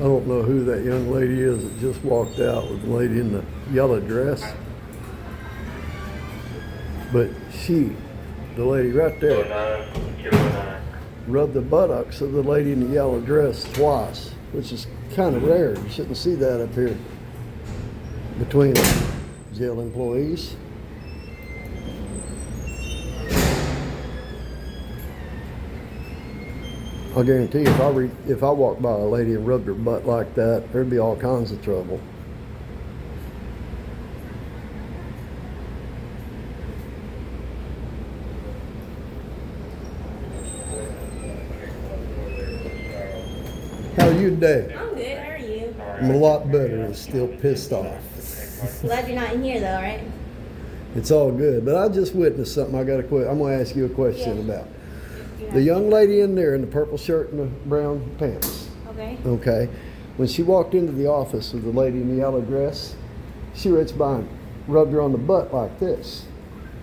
don't know who that young lady is that just walked out with the lady in the yellow dress. But the lady right there, rubbed the buttocks of the lady in the yellow dress twice, which is kind of rare. You shouldn't see that up here between jail employees. I'll guarantee you, if I walked by a lady and rubbed her butt like that, there'd be all kinds of trouble. How are you today? I'm good. How are you? I'm a lot better and still pissed off. Glad you're not in here, though, right? It's all good, but I just witnessed something. I'm going to ask you a question about. Yeah. The young lady in there in the purple shirt and the brown pants. Okay. Okay. When she walked into the office with the lady in the yellow dress, she reached by and rubbed her on the butt like this.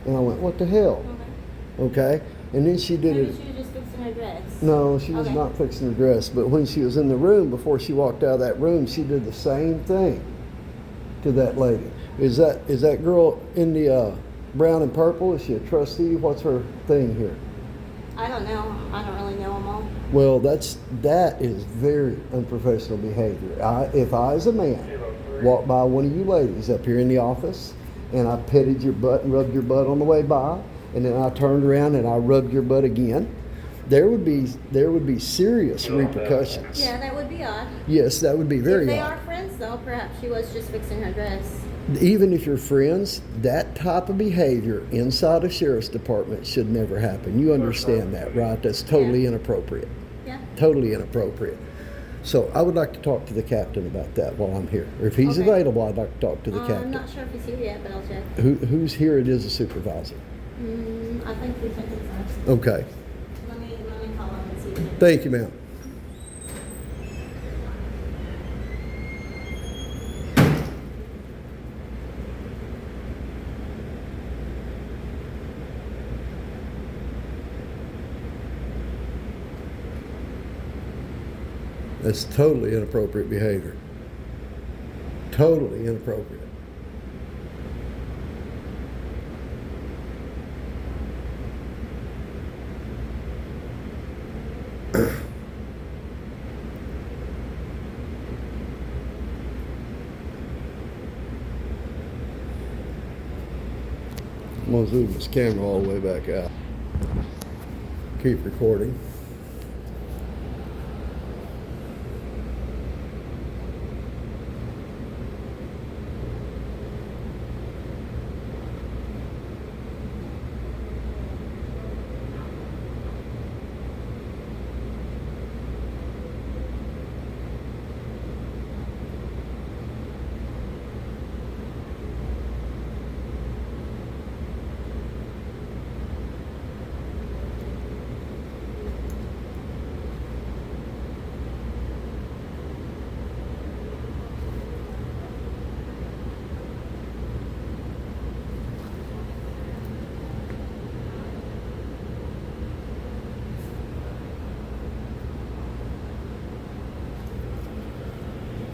And I went, what the hell? Okay. And then she did Maybe it. she was just fixing her dress. No, she was Okay. not fixing her dress. But when she was in the room, before she walked out of that room, she did the same thing to that lady. Is that girl in the brown and purple? Is she a trustee? What's her thing here? I don't know. I don't really know them all. Well, that is very unprofessional behavior. If I, as a man, walked by one of you ladies up here in the office, and I petted your butt and rubbed your butt on the way by, and then I turned around and I rubbed your butt again, there would be serious repercussions. Yeah, that would be odd. Yes, that would be very If they odd. are friends, though, perhaps she was just fixing her dress. Even if you're friends, that type of behavior inside a sheriff's department should never happen. You understand that, right? That's totally inappropriate. Yeah. Totally inappropriate. So I would like to talk to the captain about that while I'm here. Or if he's Okay. available, I'd like to talk to the I'm captain. not sure if he's here yet, but I'll check. Who's here? It is a supervisor. I think we checked it first. Okay. Let me call him and see. If Thank you, ma'am. That's totally inappropriate behavior. Totally inappropriate. I'm going to zoom this camera all the way back out. Keep recording.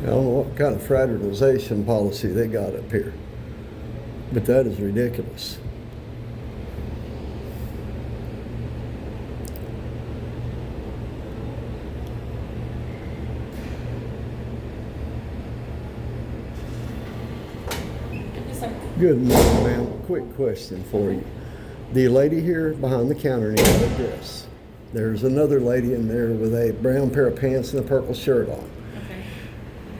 I don't know what kind of fraternization policy they got up here, but that is ridiculous. Yes, sir. Good morning, ma'am. Quick question for you. The lady here behind the counter in the yellow dress, there's another lady in there with a brown pair of pants and a purple shirt on. Okay.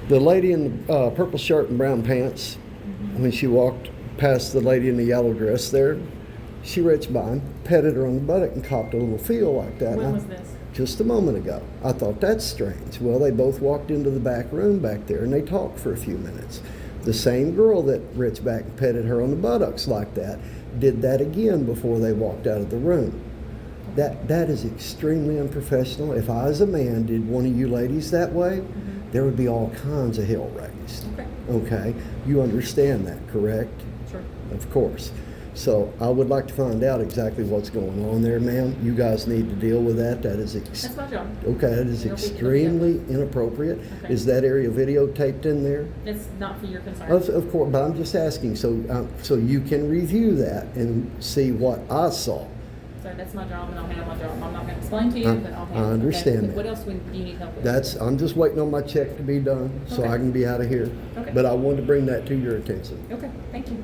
The lady in the purple shirt and brown pants, when she walked past the lady in the yellow dress there, she reached by and petted her on the buttock and copped a little feel like that. When And was this? Just a moment ago. I thought, that's strange. Well, they both walked into the back room back there and they talked for a few minutes. The same girl that reached back and petted her on the buttocks like that did that again before they walked out of the room. That is extremely unprofessional. If I, as a man, did one of you ladies that way, there would be all kinds of hell raised. Okay. Okay? You understand that, correct? Sure. Of course. So I would like to find out exactly what's going on there, ma'am. You guys need to deal with that. That is That's my job. okay. That is It'll be- extremely inappropriate. Okay. Is that area videotaped in there? It's not for your concern. Of course, but I'm just asking so you can review that and see what I saw. So that's my job, and I'll handle my job. I'm not gonna explain to you, but I'll handle it. I understand Okay? that. What else do you need help with? I'm just waiting on my check to be done so Okay. I can be out of here. Okay. But I wanted to bring that to your attention. Okay, thank you.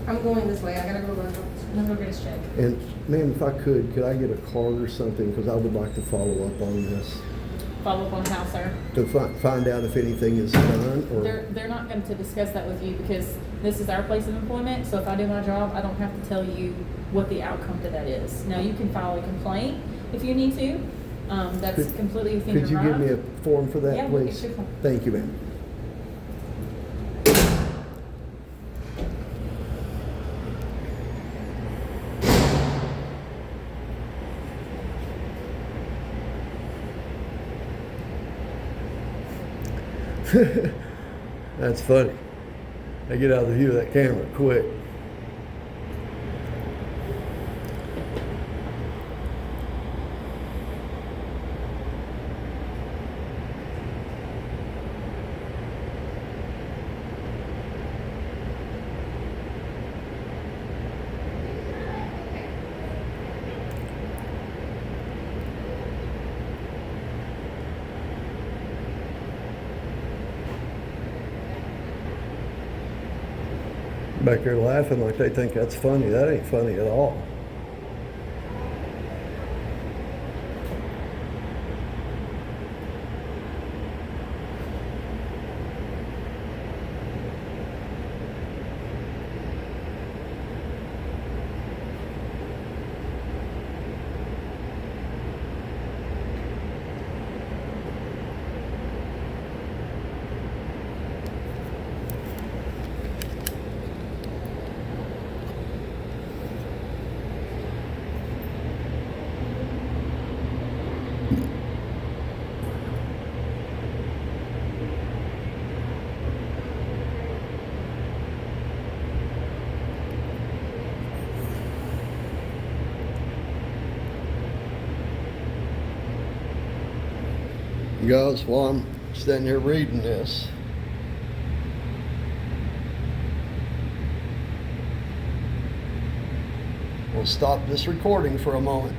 I'm going this way. I gotta go run. I'm gonna go get his check. And ma'am, if I could I get a card or something? Because I would like to follow up on this Follow up on how, sir? to find out if anything is done or. They're not going to discuss that with you because this is our place of employment. So if I do my job, I don't have to tell you what the outcome to that is. Now you can file a complaint if you need to. That's completely within Could your you right. give me a form for that, Yeah, we'll please? get you a form. Thank you, ma'am. That's funny. I get out of the view of that camera quick. Back there laughing like they think that's funny. That ain't funny at all. Guys, while I'm standing here reading this, we'll stop this recording for a moment,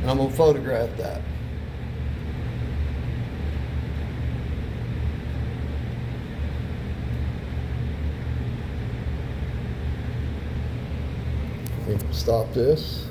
and I'm going to photograph that. Stop this.